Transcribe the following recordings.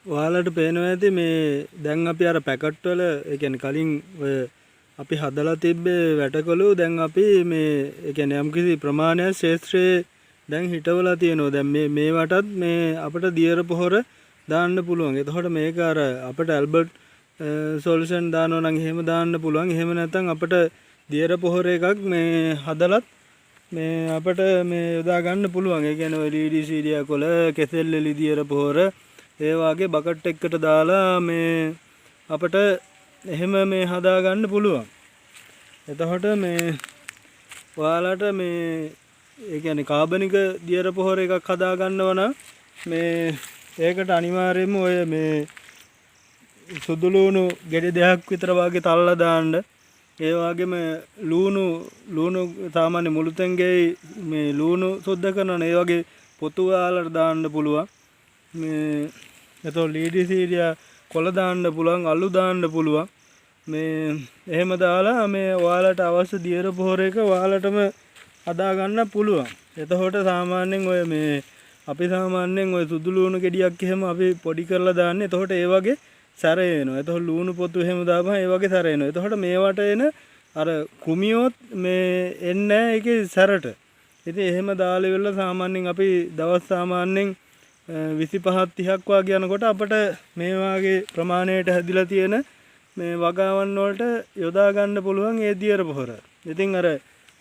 ඔයාලට පේනවා ඇති මේ දැන් අපි අර පැකට් වල ඒ කියන්නේ කලින් ඔය අපි හදලා තිබ්බේ වැටකොළු දැන් අපි මේ ඒ කියන්නේ යම්කිසි ප්‍රමාණයක් ශේත්‍රයේ දැන් හිටවලා තියෙනවා. දැන් මේවටත් මේ අපිට දියර පොහොර දාන්න පුළුවන්. එතකොට මේක අර අපිට ඇල්බර්ට් සොලියුෂන් දානවා නම් එහෙම දාන්න පුළුවන්. එහෙම නැත්නම් අපිට දියර පොහොර එකක් මේ හදලත් මේ අපිට මේ යොදා ගන්න පුළුවන්. ඒ කියන්නේ ඔය DDCD කොළ කෙසෙල් එලි දියර පොහොර ඒ වගේ බකට් එකකට දාලා මේ අපිට එහෙම මේ හදා ගන්න පුළුවන්. එතකොට මේ ඔයාලට මේ ඒ කියන්නේ කාබනික දියර පොහොර එකක් හදා ගන්නව නම් මේ ඒකට අනිවාර්යයෙන්ම ඔය මේ සුදු ලුණු ගෙඩි දෙකක් විතර වගේ තල්ලා දාන්න. ඒ වගේම ලුණු සාමාන්‍ය මුළුතැන්ගේ මේ ලුණු සුද්ධ කරනවා. ඒ වගේ පොතු වලට දාන්න පුළුවන්. මේ එතකොට ලීඩිසීඩියා කොළ දාන්න පුළුවන්, අලු දාන්න පුළුවන්. මේ එහෙම දාලා මේ ඔයාලට අවශ්‍ය දියර පොහොර එක ඔයාලටම හදා ගන්න පුළුවන්. එතකොට සාමාන්‍යයෙන් ඔය මේ අපි සාමාන්‍යයෙන් ඔය සුදු ලුණු ගෙඩියක් එහෙම අපි පොඩි කරලා දාන්නේ. එතකොට ඒ වගේ සැර එනවා. එතකොට ලුණු පොතු එහෙම දාපුවම ඒ වගේ සැර එනවා. එතකොට මේවට එන අර කුමියොත් මේ එන්නේ නැහැ ඒකේ සැරට. ඉතින් එහෙම දාලා ඉවරලා සාමාන්‍යයෙන් අපි දවස් සාමාන්‍යයෙන් 25ක් 30ක් වගේ යනකොට අපිට මේ වාගේ ප්‍රමාණයට හැදිලා තියෙන මේ වගාවන් වලට යොදා ගන්න පුළුවන් ඒ දියර පොහොර. ඉතින් අර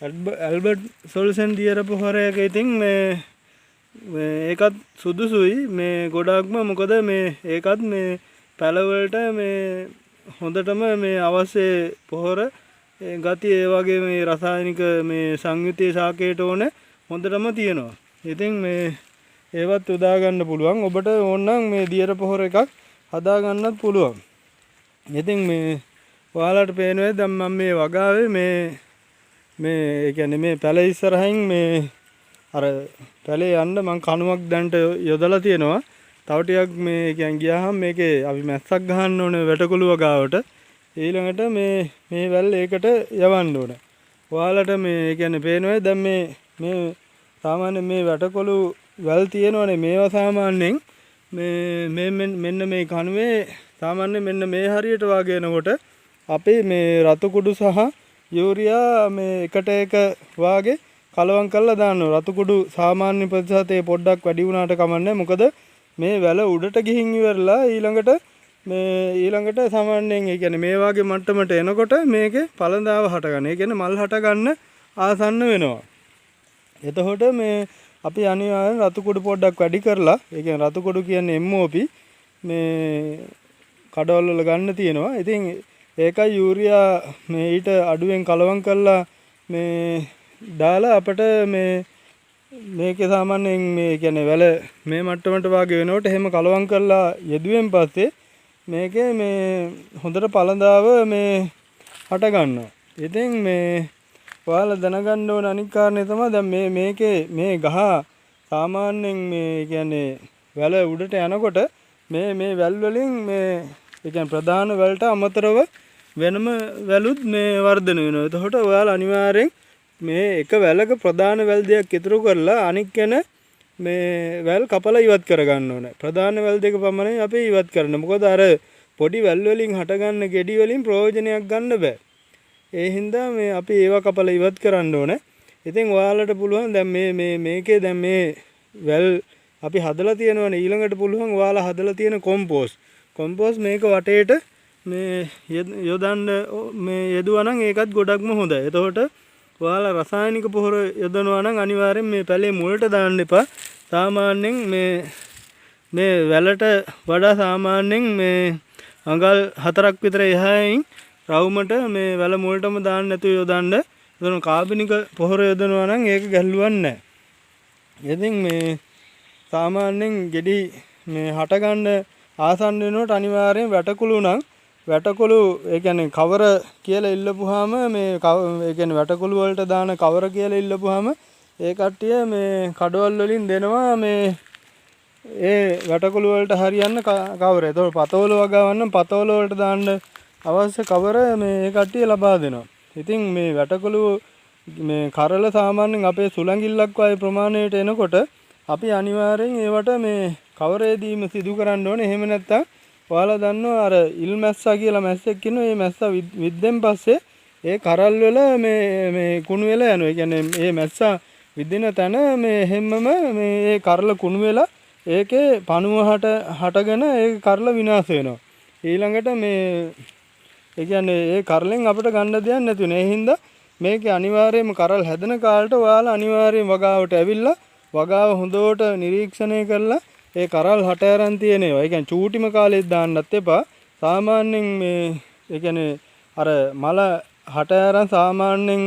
ඇල්බර්ට් සොලියුෂන් දියර පොහොර එක ඉතින් මේ ඒකත් සුදුසුයි මේ ගොඩක්ම. මොකද මේ ඒකත් මේ පැල වලට මේ හොඳටම මේ අවශ්‍ය පොහොර ගතිය ඒ වගේ මේ රසායනික මේ සංයුතිය ශාකයට ඕන හොඳටම තියෙනවා. ඉතින් මේ ඒවත් යොදා ගන්න පුළුවන්. ඔබට ඕනනම් මේ දියර පොහොර එකක් හදා ගන්නත් පුළුවන්. ඉතින් මේ ඔයාලට පේනවා දැන් මම මේ වගාවේ මේ ඒ කියන්නේ මේ පැල ඉස්සරහින් මේ අර පැලේ යන්න මම කණුවක් දැන්ට යොදලා තියෙනවා. තව ටිකක් මේ කියන්නේ ගියාම මේකේ අපි මැස්සක් ගහන්න ඕනේ වැටකොළු වගාවට. ඊළඟට මේ වැල් ඒකට යවන්න ඕනේ. ඔයාලට මේ කියන්නේ පේනවා දැන් මේ සාමාන්‍ය මේ වැටකොළු වැල් තියෙනවනේ. මේවා සාමාන්‍යයෙන් මේ මෙන්න මේ කණුවේ සාමාන්‍ය මෙන්න මේ හරියට වාගේ එනකොට අපි මේ රතු කුඩු සහ යූරියා මේ එකට එක වාගේ කලවම් කරලා දානවා. රතු කුඩු සාමාන්‍ය ප්‍රතිශතයේ පොඩ්ඩක් වැඩි වුණාට කමන්නේ. මොකද මේ වැල උඩට ගිහින් ඉවරලා ඊළඟට සාමාන්‍යයෙන් ඒ කියන්නේ මේ වාගේ මට්ටමට එනකොට මේකේ පළඳාව හට ගන්න. ඒ කියන්නේ මල් හට ගන්න ආසන්න වෙනවා. එතකොට මේ අපි අනිවාර්යෙන් රතු කුඩු පොඩ්ඩක් වැඩි කරලා ඒ කියන්නේ රතු කුඩු කියන්නේ MOP මේ කඩවල වල ගන්න තියෙනවා. ඉතින් ඒකයි යූරියා මේ ඊට අඩුවෙන් කලවම් කරලා මේ දාලා අපිට මේකේ සාමාන්‍යයෙන් මේ කියන්නේ වැල මේ මට්ටමට වාගේ වෙනකොට එහෙම කලවම් කරලා යෙදුවෙන් පස්සේ මේකේ මේ හොඳට පළඳාව මේ හට ගන්නවා. ඉතින් මේ ඔයාලා දැනගන්න ඕන අනික් කාරණේ තමයි දැන් මේකේ මේ ගහ සාමාන්‍යයෙන් මේ කියන්නේ වැල උඩට යනකොට මේ වැල් වලින් මේ ඒ කියන්නේ ප්‍රධාන වැල්ට අමතරව වෙනම වැලුත් මේ වර්ධනය වෙනවා. එතකොට ඔයාලා අනිවාර්යෙන් මේ එක වැලක ප්‍රධාන වැල් දෙකක් ඉතුරු කරලා අනික් වෙන මේ වැල් කපලා ඉවත් කරගන්න ඕනේ. ප්‍රධාන වැල් දෙක පමණයි අපි ඉවත් කරන්න. මොකද අර පොඩි වැල් වලින් හටගන්න ගෙඩි වලින් ප්‍රයෝජනයක් ගන්න බෑ. ඒ හින්දා මේ අපි ඒවා කපලා ඉවත් කරන්න ඕනේ. ඉතින් ඔයාලට පුළුවන් දැන් මේකේ දැන් මේ වැල් අපි හදලා තියෙනවනේ. ඊළඟට පුළුවන් ඔයාලා හදලා තියෙන කොම්පෝස් මේක වටේට මේ යොදන්න මේ යෙදුවා නම් ඒකත් ගොඩක්ම හොඳයි. එතකොට ඔයාලා රසායනික පොහොර යොදනවා නම් අනිවාර්යෙන් මේ පැලේ මුලට දාන්න එපා. සාමාන්‍යයෙන් මේ වැලට වඩා සාමාන්‍යයෙන් මේ අඟල් 4ක් විතර එහායින් රවුමට මේ වැල මුලටම දාන්න නැතුව යොදන්න. එතන කාබනික පොහොර යොදනවා නම් ඒක ගැල්ලුවන්නේ නැහැ. ඉතින් මේ සාමාන්‍යයෙන් ගෙඩි මේ හට ගන්න ආසන්න වෙනකොට අනිවාර්යෙන් වැටකොළු ඒ කියන්නේ කවර කියලා ඉල්ලපුවාම මේ ඒ කියන්නේ වැටකොළු වලට දාන කවර කියලා ඉල්ලපුවාම ඒ කට්ටිය මේ කඩවල් වලින් දෙනවා මේ ඒ වැටකොළු වලට හරියන්න කවර. ඒතකොට පතවල වගාවන්න පතවල වලට දාන්න අවශ්‍ය කවර මේ කට්ටිය ලබා දෙනවා. ඉතින් මේ වැටකොළු මේ කරල සාමාන්‍යයෙන් අපේ සුළඟිල්ලක් වගේ ප්‍රමාණයට එනකොට අපි අනිවාර්යෙන් ඒවට මේ කවරේදීම සිදු කරන්න ඕනේ. එහෙම නැත්නම් ඔයාලා දන්නවා අර ඉල් මැස්සා කියලා මැස්සෙක් ඉන්නවා. මේ මැස්සා විද්දෙන් පස්සේ ඒ කරල් වල මේ කුණු වෙලා යනවා. ඒ කියන්නේ මේ මැස්සා විදින තැන මේ හැමම මේ කරල කුණු වෙලා ඒකේ පණුව හටගෙන ඒ කරල විනාශ වෙනවා. ඊළඟට මේ ඒ කියන්නේ ඒ කරලෙන් අපිට ගන්න දෙයක් නැති වෙනවා. ඒ හින්දා මේකේ අනිවාර්යයෙන්ම කරල් හැදෙන කාලට ඔයාලා අනිවාර්යයෙන් වගාවට ඇවිල්ලා වගාව හොඳට නිරීක්ෂණය කරලා ඒ කරල් හට අරන් තියෙන ඒවා. ඒ කියන්නේ චූටිම කාලෙත් දාන්නත් එපා. සාමාන්‍යයෙන් මේ ඒ කියන්නේ අර මල හට අරන් සාමාන්‍යයෙන්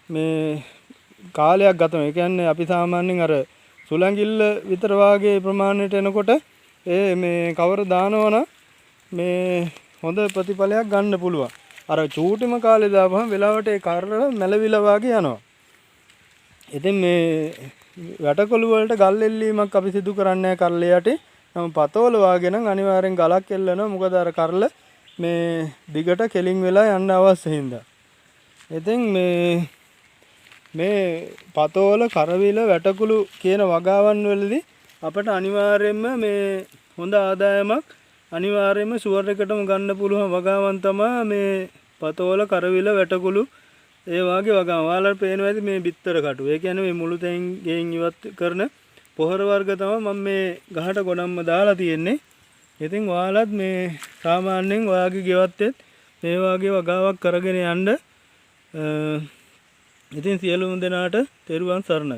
මේ කාලයක් ගත වෙනවා. ඒ කියන්නේ අපි සාමාන්‍යයෙන් අර සුළඟිල්ල විතර වාගේ ප්‍රමාණයට එනකොට ඒ මේ කවර දානවනම් මේ හොඳ ප්‍රතිඵලයක් ගන්න පුළුවන්. අර චූටිම කාලේ දාපුවම වෙලාවට ඒ කරල මැලවිලා වාගේ යනවා. ඉතින් මේ වැටකොළු වලට ගල් එල්ලීමක් අපි සිදු කරන්නේ නැහැ කරල යටි. නම් පතෝල වාගේ නම් අනිවාර්යෙන් ගලක් එල්ලනවා. මොකද අර කරල මේ දිගට කෙලින් වෙලා යන්න අවශ්‍ය හින්දා. ඉතින් මේ පතෝල කරවිල වැටකුළු කියන වගාවන් වලදී අපට අනිවාර්යයෙන්ම මේ හොඳ ආදායමක් අනිවාර්යයෙන්ම ෂුවර් එකටම ගන්න පුළුවන් වගාවන් තමයි මේ පතෝල කරවිල වැටකුළු ඒ වාගේ වගාවන්. ඔයාලට පේනවා ඇති මේ බිත්තර කටු. ඒ කියන්නේ මේ මුළු තැන් ගෙන් ඉවත් කරන පොහොර වර්ග තමයි මම මේ ගහට ගොඩක්ම දාලා තියෙන්නේ. ඉතින් ඔයාලත් මේ සාමාන්‍යයෙන් ඔයාගේ ගෙවත්තෙත් මේ වාගේ වගාවක් කරගෙන යන්න. ඉතින් සියලුම දෙනාට තෙරුවන් සරණයි.